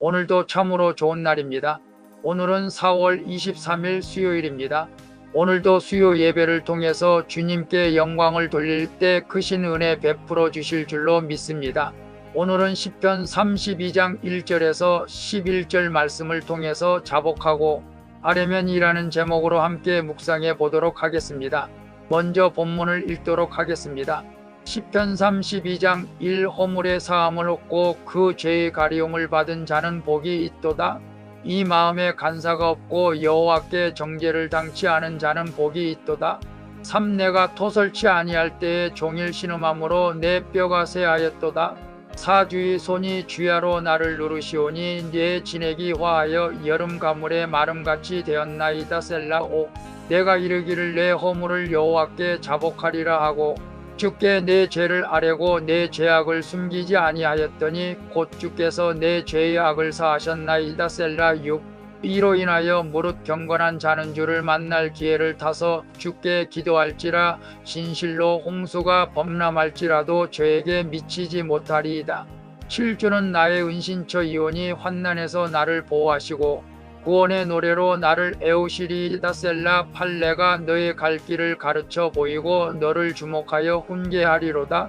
오늘도 참으로 좋은 날입니다. 오늘은 4월 23일 수요일입니다. 오늘도 수요 예배를 통해서 주님께 영광을 돌릴 때 크신 은혜 베풀어 주실 줄로 믿습니다. 오늘은 시편 32장 1절에서 11절 말씀을 통해서 자복하고 아뢰면이라는 제목으로 함께 묵상해 보도록 하겠습니다. 먼저 본문을 읽도록 하겠습니다. 시편 32장 1 허물의 사함을 얻고 그 죄의 가리움을 받은 자는 복이 있도다. 이 마음에 간사가 없고 여호와께 정죄를 당치 않은 자는 복이 있도다. 3 내가 토설치 아니할 때에 종일 신음함으로 내 뼈가 쇠하였도다. 4 주의 손이 주야로 나를 누르시오니 내 진액이 화하여 여름 가물의 마름같이 되었나이다. 셀라. 5 내가 이르기를 내 허물을 여호와께 자복하리라 하고 주께 내 죄를 아뢰고 내 죄악을 숨기지 아니하였더니 곧 주께서 내 죄의 악을 사하셨나이다. 셀라. 6 이로 인하여 무릇 경건한 자는 주를 만날 기회를 타서 주께 기도할지라 진실로 홍수가 범람할지라도 저에게 미치지 못하리이다. 7 주는 나의 은신처이오니 환난에서 나를 보호하시고 구원의 노래로 나를 애우시리이다. 셀라. 8 내가 너의 갈 길을 가르쳐 보이고 너를 주목하여 훈계하리로다.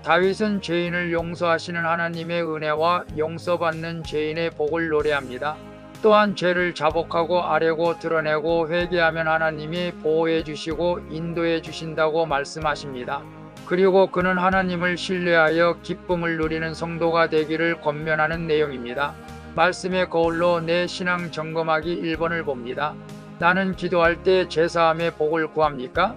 다윗은 죄인을 용서하시는 하나님의 은혜와 용서받는 죄인의 복을 노래합니다. 또한 죄를 자복하고 아뢰고 드러내고 회개하면 하나님이 보호해 주시고 인도해 주신다고 말씀하십니다. 그리고 그는 하나님을 신뢰하여 기쁨을 누리는 성도가 되기를 권면하는 내용입니다. 말씀의 거울로 내 신앙 점검하기 1번을 봅니다. 나는 기도할 때 죄사함의 복을 구합니까?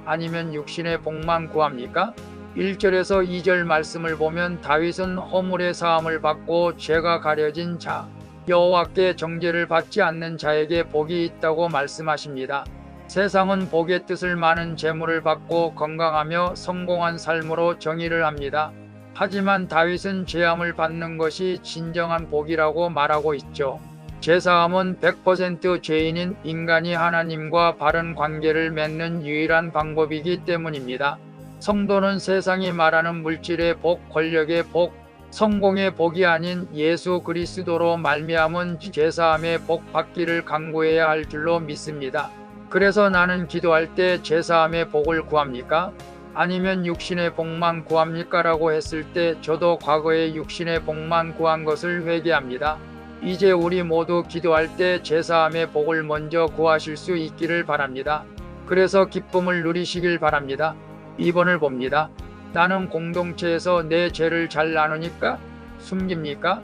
아니면 육신의 복만 구합니까? 1절에서 2절 말씀을 보면 다윗은 허물의 사함을 받고 죄가 가려진 자, 여호와께 정죄를 받지 않는 자에게 복이 있다고 말씀하십니다. 세상은 복의 뜻을 많은 재물을 받고 건강하며 성공한 삶으로 정의를 합니다. 하지만 다윗은 죄함을 받는 것이 진정한 복이라고 말하고 있죠. 죄사함은 100% 죄인인 인간이 하나님과 바른 관계를 맺는 유일한 방법이기 때문입니다. 성도는 세상이 말하는 물질의 복, 권력의 복, 성공의 복이 아닌 예수 그리스도로 말미암은 죄사함의 복 받기를 간구해야 할 줄로 믿습니다. 그래서 나는 기도할 때 죄사함의 복을 구합니까? 아니면 육신의 복만 구합니까? 라고 했을 때 저도 과거에 육신의 복만 구한 것을 회개합니다. 이제 우리 모두 기도할 때 죄사함의 복을 먼저 구하실 수 있기를 바랍니다. 그래서 기쁨을 누리시길 바랍니다. 2번을 봅니다. 나는 공동체에서 내 죄를 잘 나누니까? 숨깁니까?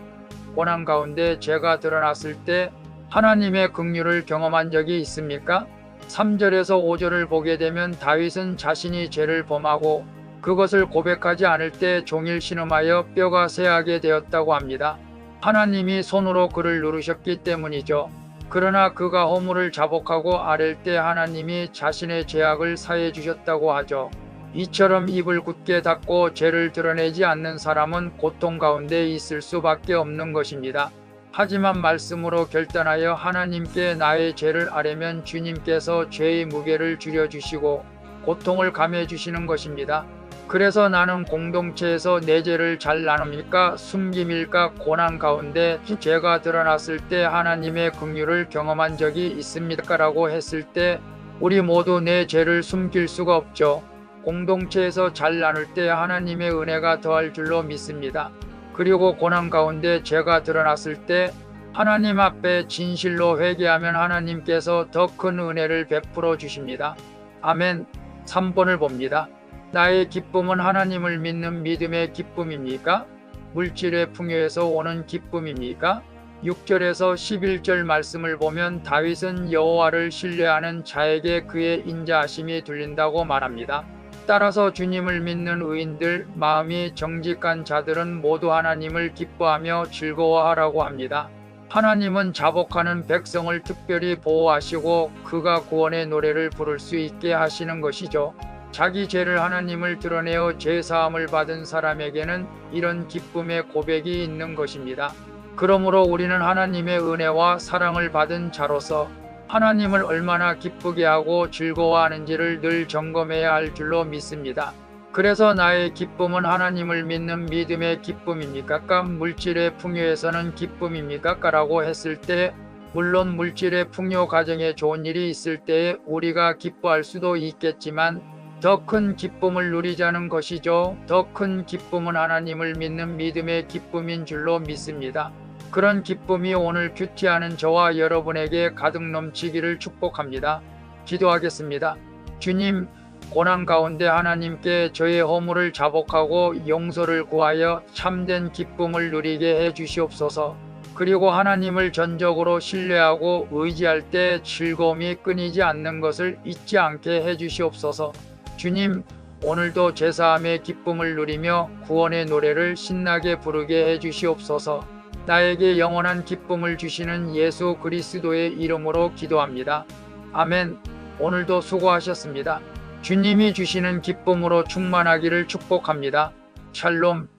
고난 가운데 죄가 드러났을 때 하나님의 긍휼을 경험한 적이 있습니까? 3절에서 5절을 보게 되면 다윗은 자신이 죄를 범하고 그것을 고백하지 않을 때 종일 신음하여 뼈가 쇠하게 되었다고 합니다. 하나님이 손으로 그를 누르셨기 때문이죠. 그러나 그가 허물을 자복하고 아랠 때 하나님이 자신의 죄악을 사해 주셨다고 하죠. 이처럼 입을 굳게 닫고 죄를 드러내지 않는 사람은 고통 가운데 있을 수밖에 없는 것입니다. 하지만 말씀으로 결단하여 하나님께 나의 죄를 아뢰면 주님께서 죄의 무게를 줄여주시고 고통을 감해주시는 것입니다. 그래서 나는 공동체에서 내 죄를 잘 나눕니까? 숨김일까? 고난 가운데 죄가 드러났을 때 하나님의 긍휼을 경험한 적이 있습니까? 라고 했을 때 우리 모두 내 죄를 숨길 수가 없죠. 공동체에서 잘 나눌 때 하나님의 은혜가 더할 줄로 믿습니다. 그리고 고난 가운데 죄가 드러났을 때 하나님 앞에 진실로 회개하면 하나님께서 더 큰 은혜를 베풀어 주십니다. 아멘. 3번을 봅니다. 나의 기쁨은 하나님을 믿는 믿음의 기쁨입니까? 물질의 풍요에서 오는 기쁨입니까? 6절에서 11절 말씀을 보면 다윗은 여호와를 신뢰하는 자에게 그의 인자하심이 들린다고 말합니다. 따라서 주님을 믿는 의인들, 마음이 정직한 자들은 모두 하나님을 기뻐하며 즐거워하라고 합니다. 하나님은 자복하는 백성을 특별히 보호하시고 그가 구원의 노래를 부를 수 있게 하시는 것이죠. 자기 죄를 하나님을 드러내어 죄사함을 받은 사람에게는 이런 기쁨의 고백이 있는 것입니다. 그러므로 우리는 하나님의 은혜와 사랑을 받은 자로서 하나님을 얼마나 기쁘게 하고 즐거워하는지를 늘 점검해야 할 줄로 믿습니다. 그래서 나의 기쁨은 하나님을 믿는 믿음의 기쁨입니까? 물질의 풍요에서는 기쁨입니까? 라고 했을 때 물론 물질의 풍요 가정에 좋은 일이 있을 때에 우리가 기뻐할 수도 있겠지만 더 큰 기쁨을 누리자는 것이죠. 더 큰 기쁨은 하나님을 믿는 믿음의 기쁨인 줄로 믿습니다. 그런 기쁨이 오늘 큐티하는 저와 여러분에게 가득 넘치기를 축복합니다. 기도하겠습니다. 주님, 고난 가운데 하나님께 저의 허물을 자복하고 용서를 구하여 참된 기쁨을 누리게 해 주시옵소서. 그리고 하나님을 전적으로 신뢰하고 의지할 때 즐거움이 끊이지 않는 것을 잊지 않게 해 주시옵소서. 주님, 오늘도 제사함의 기쁨을 누리며 구원의 노래를 신나게 부르게 해 주시옵소서. 나에게 영원한 기쁨을 주시는 예수 그리스도의 이름으로 기도합니다. 아멘. 오늘도 수고하셨습니다. 주님이 주시는 기쁨으로 충만하기를 축복합니다. 샬롬.